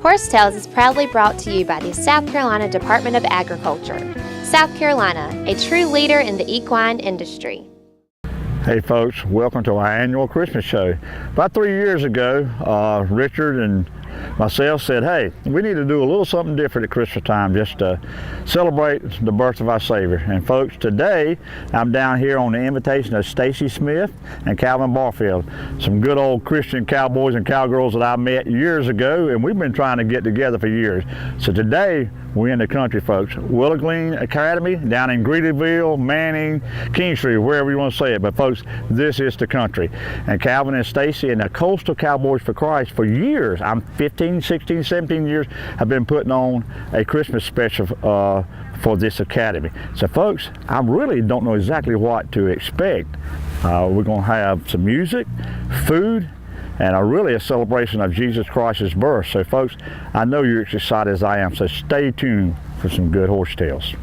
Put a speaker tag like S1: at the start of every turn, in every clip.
S1: Horse Tales is proudly brought to you by the South Carolina Department of Agriculture. South Carolina, a true leader in the equine industry.
S2: Hey folks, welcome to our annual Christmas show. About 3 years ago, Richard and myself said, hey, we need to do a little something different at Christmas time just to celebrate the birth of our Savior. And folks, today I'm down here on the invitation of Stacy Smith and Calvin Barfield, some good old Christian cowboys and cowgirls that I met years ago, and we've been trying to get together for years. So today we're in the country, folks. Willow Glenn Academy down in Greedyville, Manning, Kingstree, wherever you want to say it. But folks, this is the country. And Calvin and Stacy and the Coastal Cowboys for Christ for years, I'm 15, 16, 17 years, have been putting on a Christmas special for this academy. So folks, I really don't know exactly what to expect. We're going to have some music, food, and really a celebration of Jesus Christ's birth. So folks, I know you're as excited as I am, so stay tuned for some good horse tales.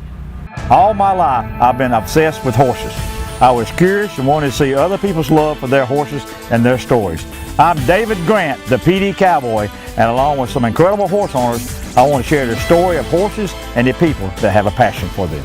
S2: All my life, I've been obsessed with horses. I was curious and wanted to see other people's love for their horses and their stories. I'm David Grant, the Pee Dee Cowboy, and along with some incredible horse owners, I want to share the story of horses and the people that have a passion for them.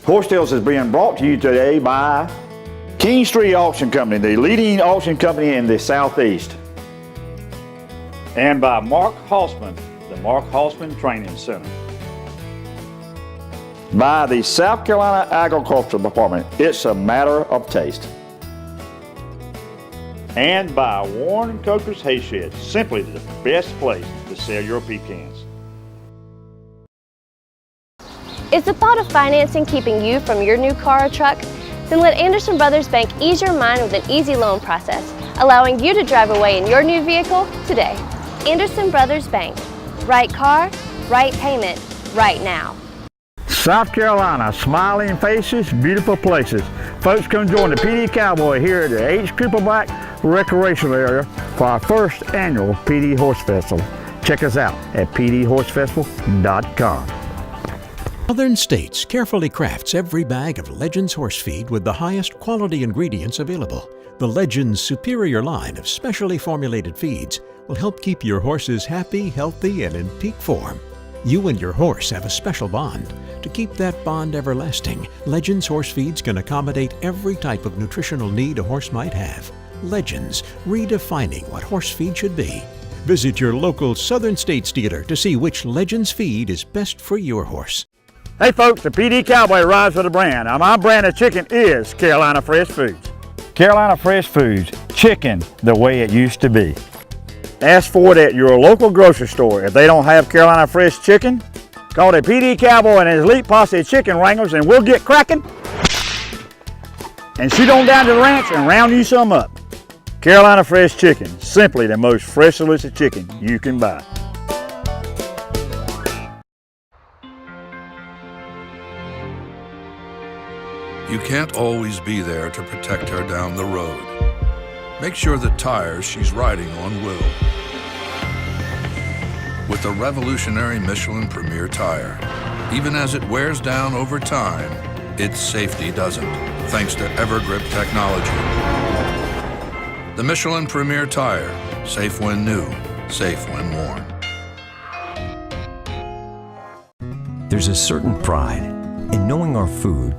S2: Horse Tales is being brought to you today by Kingstree Auction Company, the leading auction company in the Southeast. And by Mark Hossman, the Mark Hossman Training Center. By the South Carolina Agriculture Department, it's a matter of taste. And by Warren Coker's Hay Shed, simply the best place to sell your pecans.
S3: Is the thought of financing keeping you from your new car or truck? Then let Anderson Brothers Bank ease your mind with an easy loan process, allowing you to drive away in your new vehicle today. Anderson Brothers Bank. Right car, right payment, right now.
S2: South Carolina, smiling faces, beautiful places. Folks, come join the Pee Dee Cowboy here at the H. Crippleback Recreational Area for our first annual Pee Dee Horse Festival. Check us out at pdhorsefestival.com.
S4: Southern States carefully crafts every bag of Legends horse feed with the highest quality ingredients available. The Legends superior line of specially formulated feeds will help keep your horses happy, healthy, and in peak form. You and your horse have a special bond. To keep that bond everlasting, Legends horse feeds can accommodate every type of nutritional need a horse might have. Legends, redefining what horse feed should be. Visit your local Southern States dealer to see which Legends feed is best for your horse.
S2: Hey folks, the Pee Dee Cowboy rides with a brand. Now my brand of chicken is Carolina Fresh Foods. Carolina Fresh Foods, chicken the way it used to be. Ask for it at your local grocery store. If they don't have Carolina Fresh chicken, call the Pee Dee Cowboy and his elite posse of chicken wranglers and we'll get cracking and shoot on down to the ranch and round you some up. Carolina Fresh Chicken, simply the most fresh delicious chicken you can buy.
S5: You can't always be there to protect her down the road. Make sure the tires she's riding on will. With the revolutionary Michelin Premier Tire, even as it wears down over time, its safety doesn't, thanks to Evergrip technology. The Michelin Premier Tire, safe when new, safe when worn.
S6: There's a certain pride in knowing our food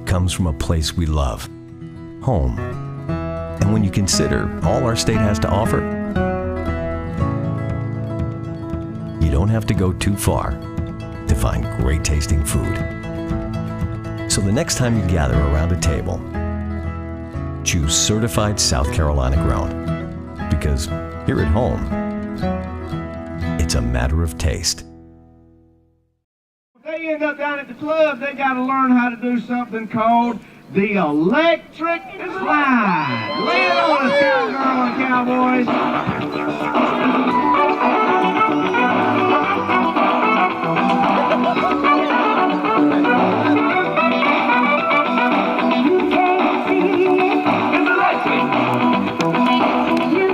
S6: comes from a place we love, home. And when you consider all our state has to offer, you don't have to go too far to find great tasting food. So the next time you gather around a table, choose certified South Carolina grown, because here at home, it's a matter of taste.
S7: They end up down at the club, they got to learn how to do something called the electric slide. Lay it on us, cowgirl and cowboys. You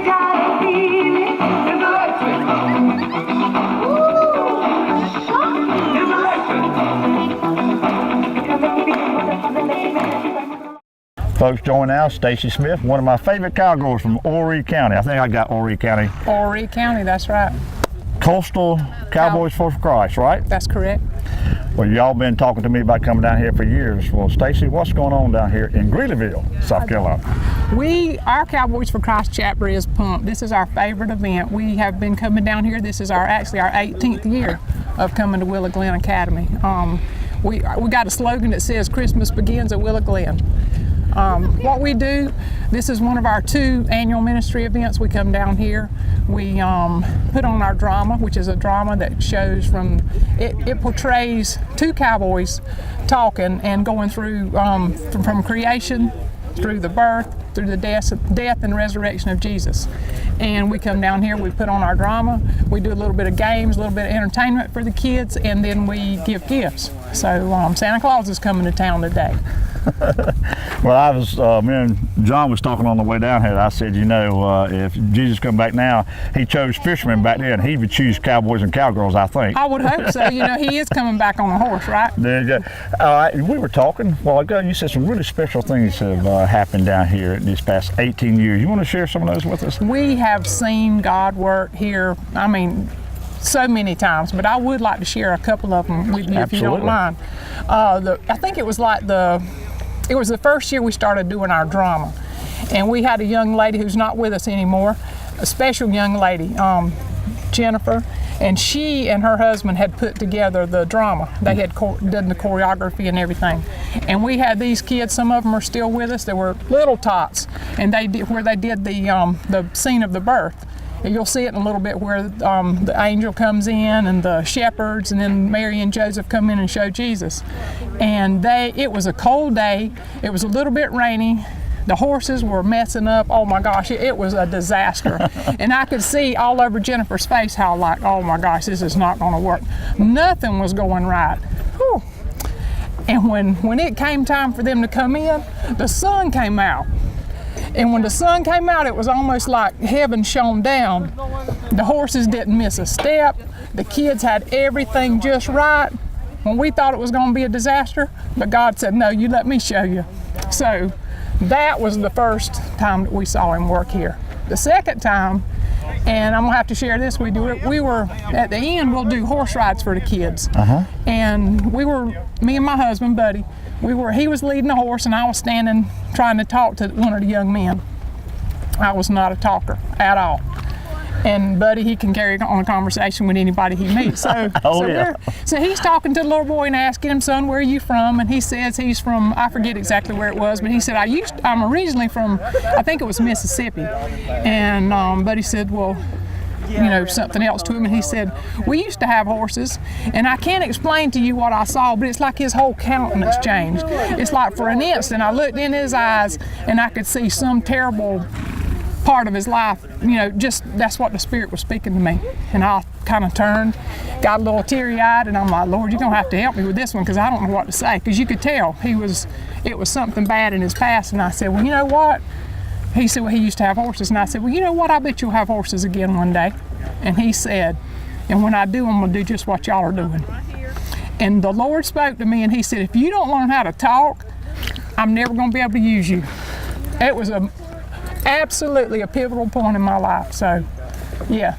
S2: folks, join now Stacy Smith, one of my favorite cowgirls from Horry County. I think I got Horry County.
S8: Horry County, that's right.
S2: Coastal Cowboys for Christ, right?
S8: That's correct.
S2: Well, y'all been talking to me about coming down here for years. Well, Stacy, what's going on down here in Greeleyville, South Carolina?
S8: Our Cowboys for Christ chapter is pumped. This is our favorite event. We have been coming down here. This is actually our 18th year of coming to Willow Glenn Academy. We got a slogan that says Christmas begins at Willow Glenn. What we do, this is one of our 2 annual ministry events. We come down here, we put on our drama, which is a drama that shows it portrays 2 cowboys talking and going through from creation through the birth, through the death and resurrection of Jesus. And we come down here, we put on our drama, we do a little bit of games, a little bit of entertainment for the kids, and then we give gifts. So Santa Claus is coming to town today.
S2: Well, me and John was talking on the way down here. I said, if Jesus come back now, he chose fishermen back then. He would choose cowboys and cowgirls, I think.
S8: I would hope so. He is coming back on a horse, right?
S2: There you go. We were talking a while ago. You said some really special things have happened down here these past 18 years. You want to share some of those with us?
S8: We have seen God work here. I mean, so many times, but I would like to share a couple of them with you.
S2: Absolutely.
S8: If you don't mind. I think it was the first year we started doing our drama, and we had a young lady who's not with us anymore, a special young lady, Jennifer, and she and her husband had put together the drama. They had done the choreography and everything, and we had these kids. Some of them are still with us. They were little tots, and they did the scene of the birth. You'll see it in a little bit where the angel comes in and the shepherds, and then Mary and Joseph come in and show Jesus. And it was a cold day. It was a little bit rainy. The horses were messing up. Oh my gosh, it was a disaster. And I could see all over Jennifer's face how oh my gosh, this is not going to work. Nothing was going right. Whew. And when it came time for them to come in, the sun came out. And when the sun came out, it was almost like heaven shone down. The horses didn't miss a step. The kids had everything just right. When we thought it was going to be a disaster, but God said, no, you let me show you. So that was the first time that we saw him work here. The second time, and I'm gonna have to share this, we were at the end, we'll do horse rides for the kids. And me and my husband, Buddy, he was leading the horse and I was standing trying to talk to one of the young men. I was not a talker at all. And Buddy, he can carry on a conversation with anybody he meets. So he's talking to the little boy and asking him, son, where are you from? And he says he's from, I forget exactly where it was, but he said, I'm originally from, I think it was Mississippi. And Buddy said, well, something else to him, and he said, we used to have horses, and I can't explain to you what I saw, but it's like his whole countenance changed. It's like for an instant I looked in his eyes and I could see some terrible part of his life, just that's what the Spirit was speaking to me. And I kind of turned, got a little teary-eyed, and I'm like, Lord, you're gonna have to help me with this one, because I don't know what to say, because you could tell it was something bad in his past. And I said, well, you know what? He said, well, he used to have horses. And I said, well, you know what? I bet you'll have horses again one day. And he said, and when I do, I'm going to do just what y'all are doing. And the Lord spoke to me, and he said, if you don't learn how to talk, I'm never going to be able to use you. It was absolutely a pivotal point in my life. So, yeah,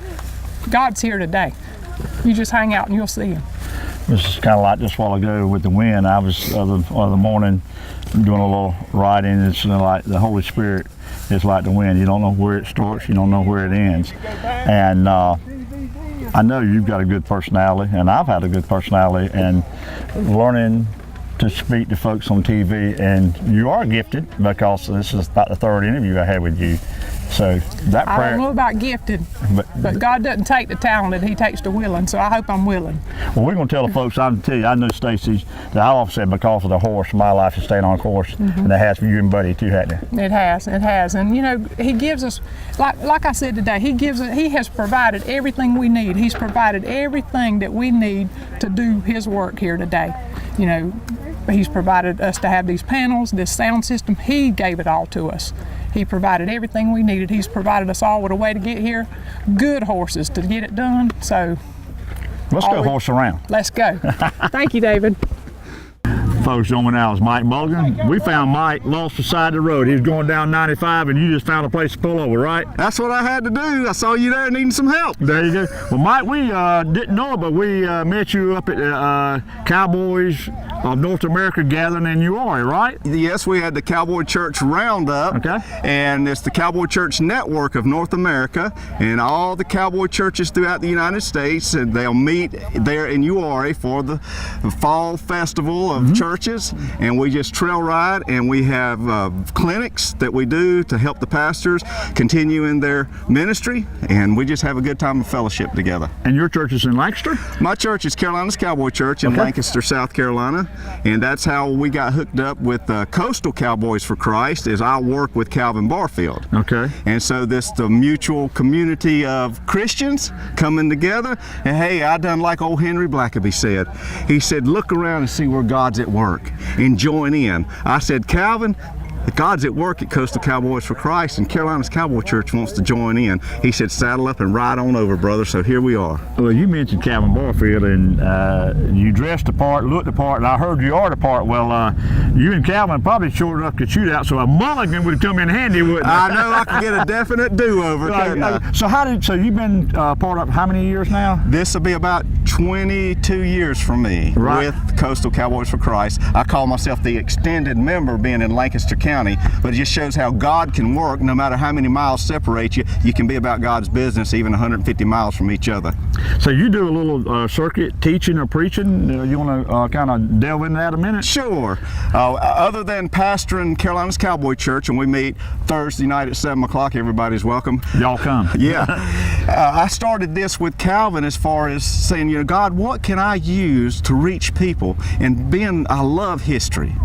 S8: God's here today. You just hang out and you'll see him.
S2: This is kind of like just a while ago with the wind. I was the morning doing a little riding. It's like the Holy Spirit is like the wind. You don't know where it starts, you don't know where it ends. And I know you've got a good personality, and I've had a good personality, and learning to speak to folks on TV, and you are gifted, because this is about the third interview I had with you. So that prayer.
S8: I don't know about gifted, but God doesn't take the talented, he takes the willing, so I hope I'm willing.
S2: Well, we're going to tell the folks, I can tell you, I know Stacy, that I often said because of the horse, my life has stayed on course, and it has for you and Buddy too, hasn't it?
S8: It has. And he gives us, like I said today, he has provided everything we need. He's provided everything that we need to do his work here today. He's provided us to have these panels, this sound system. He gave it all to us. He provided everything we needed. He's provided us all with a way to get here, good horses to get it done. So
S2: let's go horse around.
S8: Let's go. Thank you, David.
S2: Folks, joining now is Mike Mulligan. We found Mike lost the side of the road. He was going down 95 and you just found a place to pull over, right?
S9: That's what I had to do. I saw you there needing some help.
S2: There you go. Well, Mike, we didn't know it, but we met you up at the Cowboys of North America gathering in Uwharrie, right?
S9: Yes, we had the Cowboy Church Roundup.
S2: Okay.
S9: And it's the Cowboy Church Network of North America, and all the Cowboy churches throughout the United States, and they'll meet there in Uwharrie for the fall festival of churches, and we just trail ride, and we have clinics that we do to help the pastors continue in their ministry, and we just have a good time of fellowship together.
S2: And your church is in Lancaster?
S9: My church is Carolina's Cowboy Church in Lancaster, South Carolina, and that's how we got hooked up with Coastal Cowboys for Christ, is I work with Calvin Barfield.
S2: Okay.
S9: And so the mutual community of Christians coming together, and hey, I done like old Henry Blackaby said. He said, look around and see where God's at work and join in. I said, Calvin, God's at work at Coastal Cowboys for Christ, and Carolina's Cowboy Church wants to join in. He said, saddle up and ride on over, brother. So here we are.
S2: Well, you mentioned Calvin Barfield, and you dressed the part, looked the part, and I heard you are the part. Well, you and Calvin probably short enough could shoot out, so a mulligan would come in handy, wouldn't it?
S9: I know I could get a definite do-over, couldn't I?
S2: So you've been part of how many years now?
S9: This will be about 22 years for me with Coastal Cowboys for Christ. I call myself the extended member, being in Lancaster County, but it just shows how God can work. No matter how many miles separate you, you can be about God's business even 150 miles from each other.
S2: So you do a little circuit teaching or preaching. You want to kind of delve into that a minute?
S9: Sure. Other than pastoring Carolina's Cowboy Church, and we meet Thursday night at 7 o'clock, everybody's welcome.
S2: Y'all come.
S9: Yeah. I started this with Calvin as far as saying, you know, God, what can I use to reach people? And I love history.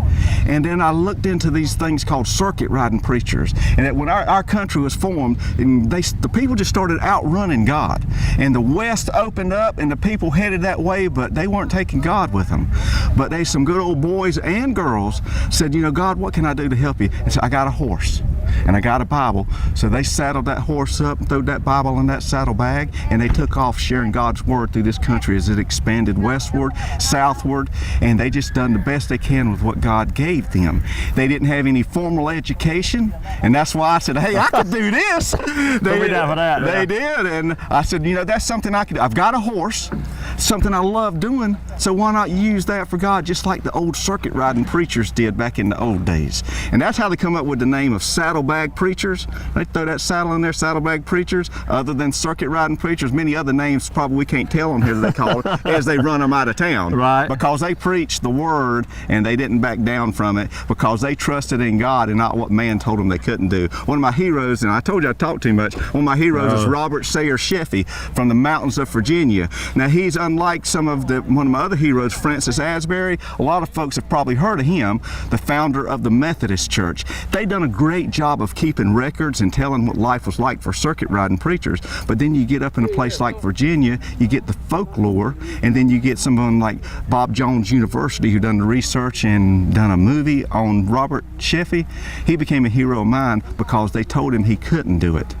S9: And then I looked into these things called circuit riding preachers. And that when our country was formed, and the people just started outrunning God. And the West opened up and the people headed that way, but they weren't taking God with them. But some good old boys and girls said, you know, God, what can I do to help you? And so I got a horse and I got a Bible. So they saddled that horse up and threw that Bible in that saddlebag, and they took off sharing God's word through this country as it expanded westward, southward, and they just done the best they can with what God gave them. They didn't have any formal education, and that's why I said, hey, I could do this. They did, and I said, you know, that's something I could do. I've got a horse, something I love doing, so why not use that for God, just like the old circuit riding preachers did back in the old days. And that's how they come up with the name of saddlebag preachers. They throw that saddle in there, saddlebag preachers. Other than circuit riding preachers, many other names probably we can't tell them here that they call it as they run them out of town.
S2: Right.
S9: Because they preached the word and they didn't back down from it, because they trusted in God and not what man told them they couldn't do. One of my heroes, and I told you I talked too much, one of my heroes is Robert Sayre Sheffey from the mountains of Virginia. Now he's unlike one of my other heroes, Francis Asbury. A lot of folks have probably heard of him, the founder of the Methodist Church. They done a great job of keeping records and telling what life was like for circuit riding preachers. But then you get up in a place like Virginia, you get the folklore, and then you get someone like Bob Jones University, who done the research and done a movie on Robert Sheffey. He became a hero of mine because they told him he couldn't do it.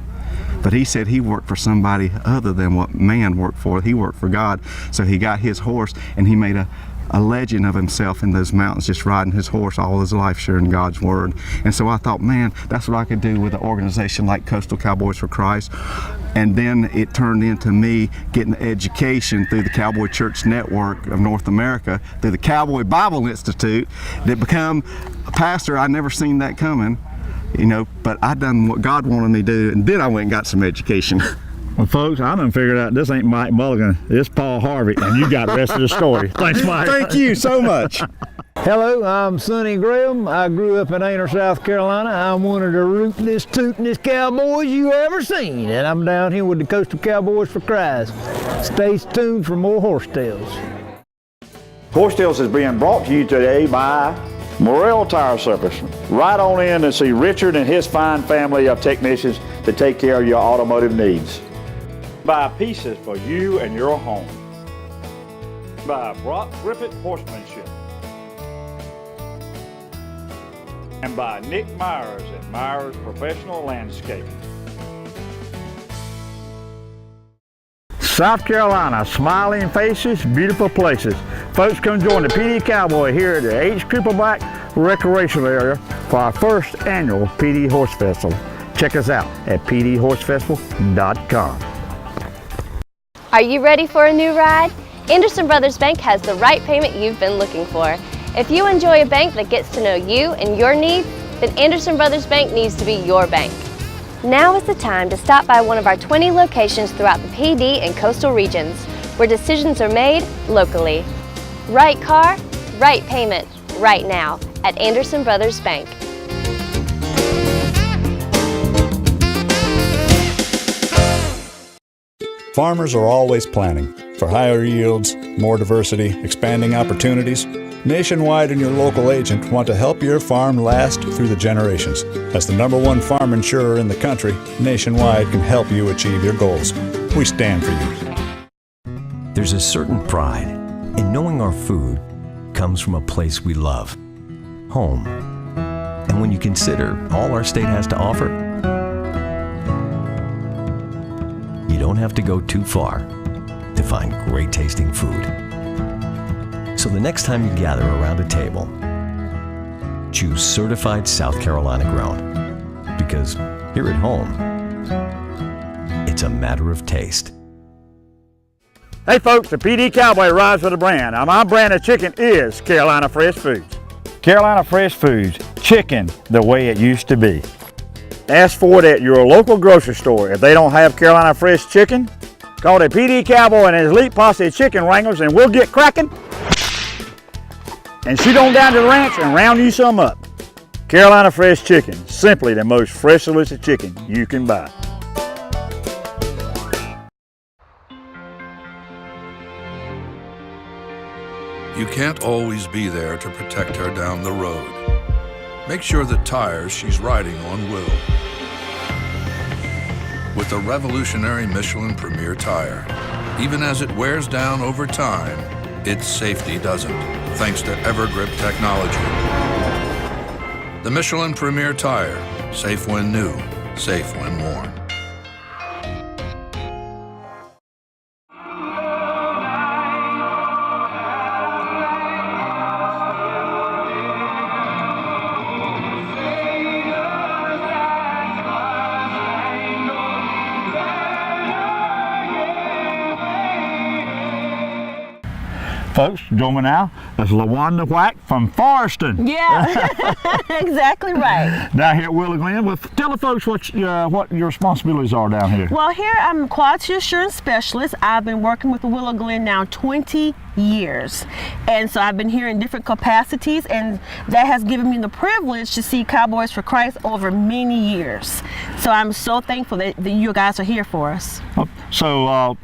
S9: But he said he worked for somebody other than what man worked for. He worked for God. So he got his horse and he made a legend of himself in those mountains, just riding his horse all his life, sharing God's word. And so I thought, man, that's what I could do with an organization like Coastal Cowboys for Christ. And then it turned into me getting education through the Cowboy Church Network of North America, through the Cowboy Bible Institute, that become a pastor. I never seen that coming, you know, but I done what God wanted me to do, and then I went and got some education.
S2: Well, folks, I done figured out this ain't Mike Mulligan, it's Paul Harvey, and you got the rest of the story. Thanks, Mike.
S9: Thank you so much.
S10: Hello, I'm Sonny Graham. I grew up in Aner, South Carolina. I'm one of the rootinest, tootinest cowboys you ever seen, and I'm down here with the Coastal Cowboys for Christ. Stay tuned for more Horse Tales.
S2: Horse Tales is being brought to you today by Morrell Tire Service. Right on in and see Richard and his fine family of technicians to take care of your automotive needs. Buy pieces for you and your home. By Brock Griffith Horsemanship. And by Nick Myers at Myers Professional Landscaping. South Carolina, smiling faces, beautiful places. Folks, come join the Pee Dee Cowboy here at the H. Crippleback Recreational Area for our first annual Pee Dee Horse Festival. Check us out at pdhorsefestival.com.
S3: Are you ready for a new ride? Anderson Brothers Bank has the right payment you've been looking for. If you enjoy a bank that gets to know you and your needs, then Anderson Brothers Bank needs to be your bank. Now is the time to stop by one of our 20 locations throughout the Pee Dee and coastal regions, where decisions are made locally. Right car, right payment, right now at Anderson Brothers Bank.
S11: Farmers are always planning for higher yields, more diversity, expanding opportunities. Nationwide and your local agent want to help your farm last through the generations. As the #1 farm insurer in the country, Nationwide can help you achieve your goals. We stand for you.
S6: There's a certain pride in knowing our food comes from a place we love, home. And when you consider all our state has to offer, you don't have to go too far to find great tasting food. So the next time you gather around a table, choose certified South Carolina grown. Because here at home, it's a matter of taste.
S2: Hey folks, the Pee Dee Cowboy rides with a brand. Now my brand of chicken is Carolina Fresh Foods. Carolina Fresh Foods, chicken the way it used to be. Ask for it at your local grocery store. If they don't have Carolina Fresh chicken, call the Pee Dee Cowboy and his elite posse of chicken wranglers and we'll get cracking and shoot on down to the ranch and round you some up. Carolina Fresh Chicken, simply the most fresh delicious chicken you can buy.
S5: You can't always be there to protect her down the road. Make sure the tires she's riding on will. With the revolutionary Michelin Premier Tire, even as it wears down over time, its safety doesn't, thanks to Evergrip technology. The Michelin Premier Tire, safe when new, safe when worn.
S2: Folks, join me now. That's LaWanda Whack from Forreston.
S12: Yeah, exactly right.
S2: Down here at Willow Glenn. Well, tell the folks what your responsibilities are down here.
S12: Well, here I'm a quality assurance specialist. I've been working with Willow Glenn now 20 years. And so I've been here in different capacities, and that has given me the privilege to see Cowboys for Christ over many years. So I'm so thankful that you guys are here for us.
S2: So,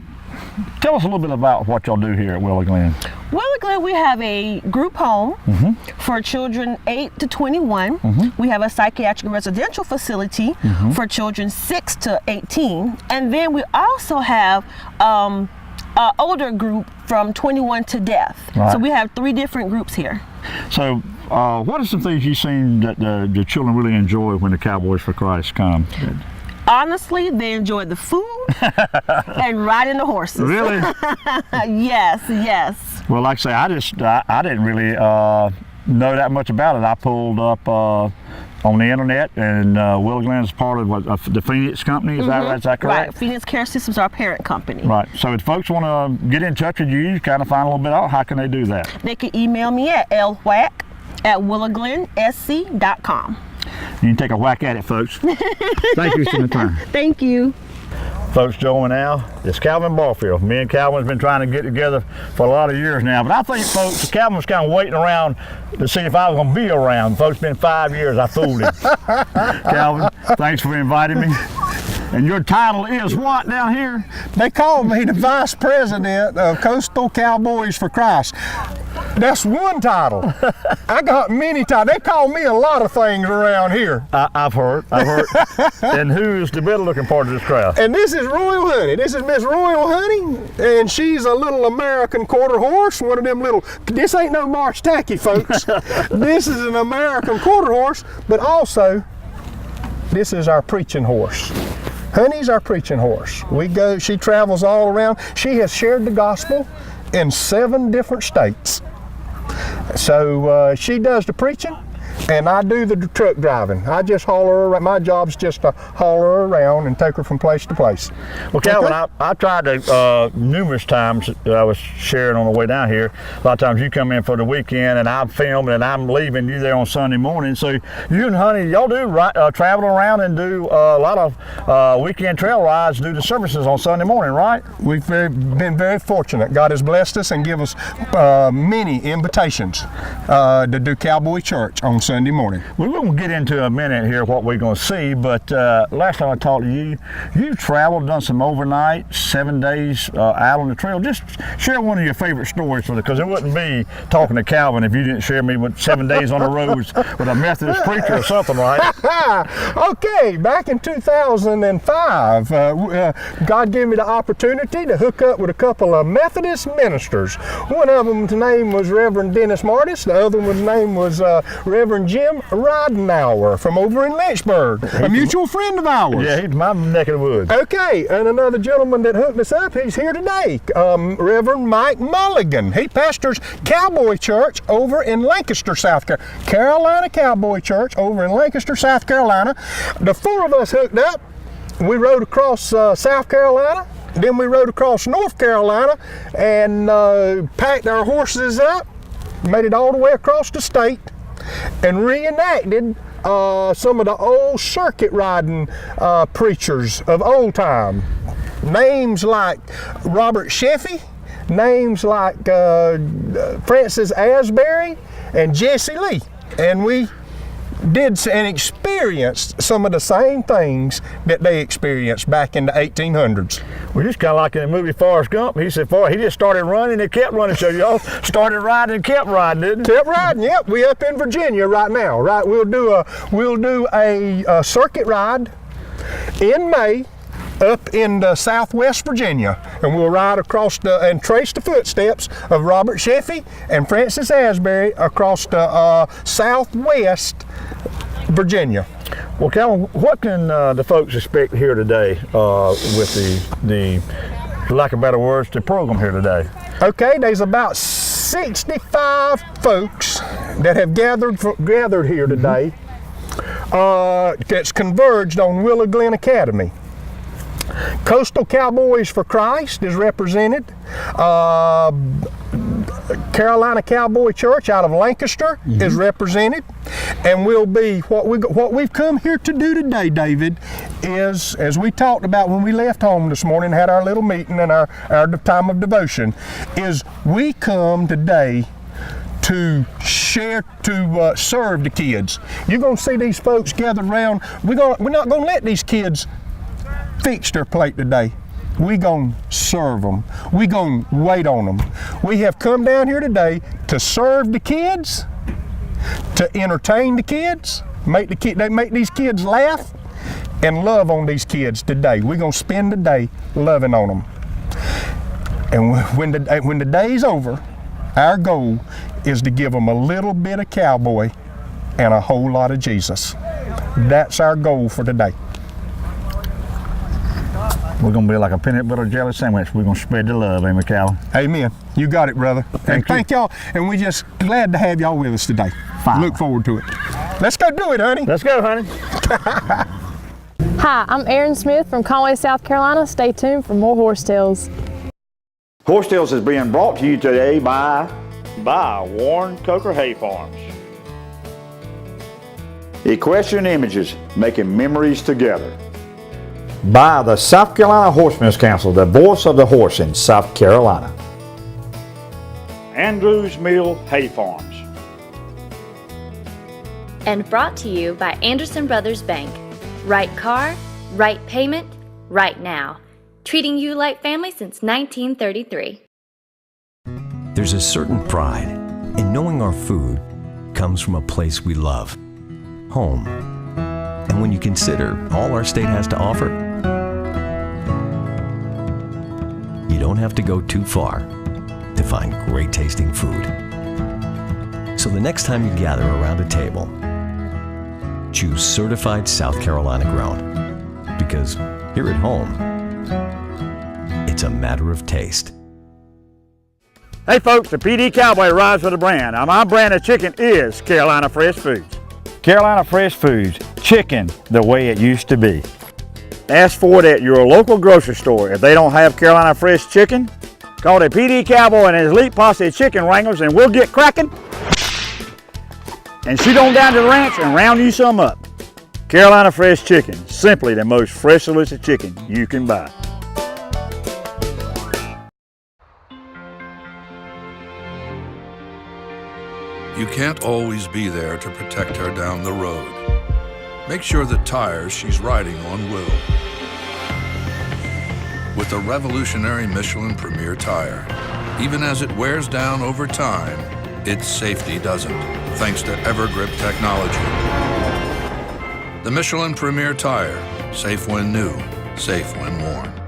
S2: tell us a little bit about what y'all do here at Willow Glenn.
S12: Willow Glenn, we have a group home for children 8 to 21. We have a psychiatric residential facility for children 6 to 18. And then we also have an older group from 21 to death. Right. So we have 3 different groups here.
S2: So what are some things you've seen that the children really enjoy when the Cowboys for Christ come?
S12: Honestly, they enjoy the food and riding the horses.
S2: Really?
S12: Yes, yes.
S2: Well, like I say, I didn't really know that much about it. I pulled up on the internet, and Willow Glenn is part of the Phoenix company. Is that right? Is that correct?
S12: Right. Phoenix Care Systems are our parent company.
S2: Right. So if folks want to get in touch with you, kind of find a little bit out, how can they do that?
S12: They can email me at lwhack@willowglensc.com.
S2: You can take a whack at it, folks. Thank you for the time.
S12: Thank you.
S2: Folks, join me now. It's Calvin Barfield. Me and Calvin's been trying to get together for a lot of years now, but I think, folks, Calvin was kind of waiting around to see if I was going to be around. Folks, it's been 5 years. I fooled him. Calvin, thanks for inviting me. And your title is what down here?
S13: They call me the Vice President of Coastal Cowboys for Christ. That's one title. I got many titles. They call me a lot of things around here.
S2: I've heard. And who's the better looking part of this crowd?
S13: And this is Royal Honey. This is Miss Royal Honey, and she's a little American quarter horse, one of them little, this ain't no March Tacky, folks. This is an American quarter horse, but also, this is our preaching horse. Honey's our preaching horse. She travels all around. She has shared the gospel in 7 different states. So she does the preaching, and I do the truck driving. I just haul her around. My job's just to haul her around and take her from place to place.
S2: Well, Calvin, I tried to numerous times. I was sharing on the way down here. A lot of times you come in for the weekend, and I'm filming, and I'm leaving you there on Sunday morning. So you and Honey, y'all do travel around and do a lot of weekend trail rides, do the services on Sunday morning, right?
S13: We've been very fortunate. God has blessed us and give us many invitations to do Cowboy Church on Sunday morning.
S2: We're going to get into a minute here what we're going to see, but last time I talked to you, you traveled, done some overnight, 7 days out on the trail. Just share one of your favorite stories with us, because it wouldn't be talking to Calvin if you didn't share me with 7 days on the roads with a Methodist preacher or something, right?
S13: Okay, back in 2005, God gave me the opportunity to hook up with a couple of Methodist ministers. One of them's name was Reverend Dennis Martis, the other one's name was Reverend Jim Ridenauer from over in Lynchburg, a mutual friend of ours.
S2: Yeah, he's my neck of the woods.
S13: Okay, and another gentleman that hooked us up, he's here today, Reverend Mike Mulligan. He pastors Cowboy Church over in Lancaster, South Carolina Cowboy Church over in Lancaster, South Carolina. The 4 of us hooked up. We rode across South Carolina. Then we rode across North Carolina and packed our horses up, made it all the way across the state, and reenacted some of the old circuit riding preachers of old time. Names like Robert Sheffey, names like Francis Asbury, and Jesse Lee. And we did and experienced some of the same things that they experienced back in the 1800s.
S2: Well, just kind of like in the movie Forrest Gump. He said, he just started running and kept running. So y'all started riding and kept riding, didn't you?
S13: Kept riding, yep. We up in Virginia right now, right? We'll do a circuit ride in May up in Southwest Virginia, and we'll ride across and trace the footsteps of Robert Sheffey and Francis Asbury across the Southwest Virginia.
S2: Well, Calvin, what can the folks expect here today with the lack of better words, the program here today?
S13: Okay, there's about 65 folks that have gathered here today. That's converged on Willow Glenn Academy. Coastal Cowboys for Christ is represented. Carolina Cowboy Church out of Lancaster is represented, and will be what we've come here to do today, David, is, as we talked about when we left home this morning, had our little meeting and our time of devotion, is we come today to share, to serve the kids. You're going to see these folks gathered around. We're not going to let these kids fix their plate today. We gonna serve them. We gonna wait on them. We have come down here today to serve the kids, to entertain the kids, make these kids laugh, and love on these kids today. We're gonna spend the day loving on them. And when the day's over, our goal is to give them a little bit of cowboy and a whole lot of Jesus. That's our goal for today.
S2: We're going to be like a peanut butter jelly sandwich. We're going to spread the love, amen, Calvin?
S13: Amen. You got it, brother. Thank y'all. And we just glad to have y'all with us today.
S2: Fine.
S13: Look forward to it. Let's go do it, honey.
S2: Let's go, honey.
S14: Hi, I'm Erin Smith from Conway, South Carolina. Stay tuned for more Horse Tales.
S2: Horse Tales is being brought to you today by Warren Coker Hay Farms. Equestrian Images, making memories together. By the South Carolina Horsemen's Council, the voice of the horse in South Carolina. Andrews Mill Hay Farms.
S15: And brought to you by Anderson Brothers Bank. Right car, right payment, right now. Treating you like family since 1933.
S6: There's a certain pride in knowing our food comes from a place we love, home. And when you consider all our state has to offer, you don't have to go too far to find great tasting food. So the next time you gather around a table, choose certified South Carolina grown, because here at home, it's a matter of taste.
S2: Hey folks, the Pee Dee Cowboy rides with a brand. Now my brand of chicken is Carolina Fresh Foods. Carolina Fresh Foods, chicken the way it used to be. Ask for it at your local grocery store. If they don't have Carolina Fresh chicken, call the Pee Dee Cowboy and his elite posse of chicken wranglers and we'll get cracking and shoot on down to the ranch and round you some up. Carolina Fresh Chicken, simply the most fresh delicious chicken you can buy.
S5: You can't always be there to protect her down the road. Make sure the tires she's riding on will. With a revolutionary Michelin Premier tire, even as it wears down over time, its safety doesn't, thanks to Evergrip technology. The Michelin Premier tire, safe when new, safe when worn.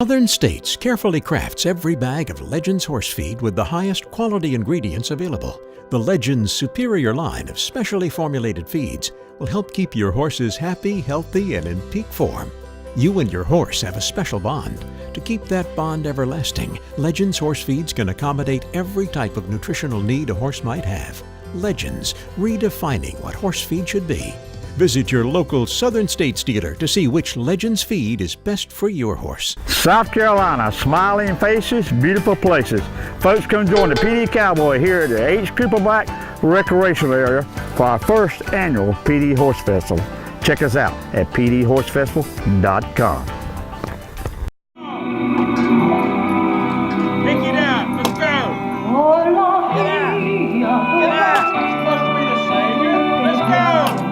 S4: Southern States carefully crafts every bag of Legends horse feed with the highest quality ingredients available. The Legends superior line of specially formulated feeds will help keep your horses happy, healthy, and in peak form. You and your horse have a special bond. To keep that bond everlasting, Legends horse feeds can accommodate every type of nutritional need a horse might have. Legends, redefining what horse feed should be. Visit your local Southern States dealer to see which Legends feed is best for your horse.
S2: South Carolina, smiling faces, beautiful places. Folks, come join the Pee Dee Cowboy here at the H. Crippleback Recreational Area for our first annual Pee Dee Horse Festival. Check us out at pdhorsefestival.com.
S7: Pick it up. Let's go. Get out. Get out. You're supposed to be the savior. Let's go.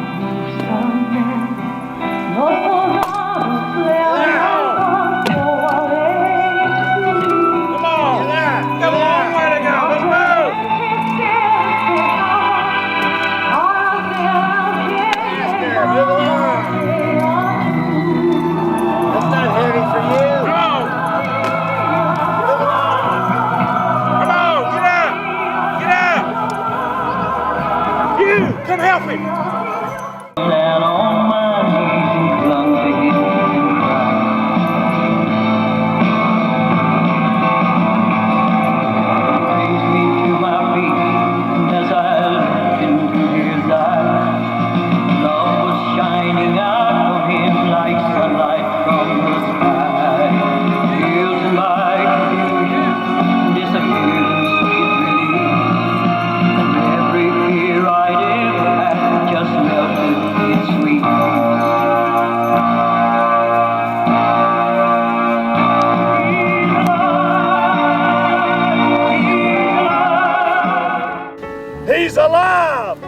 S7: Come help me! He's alive!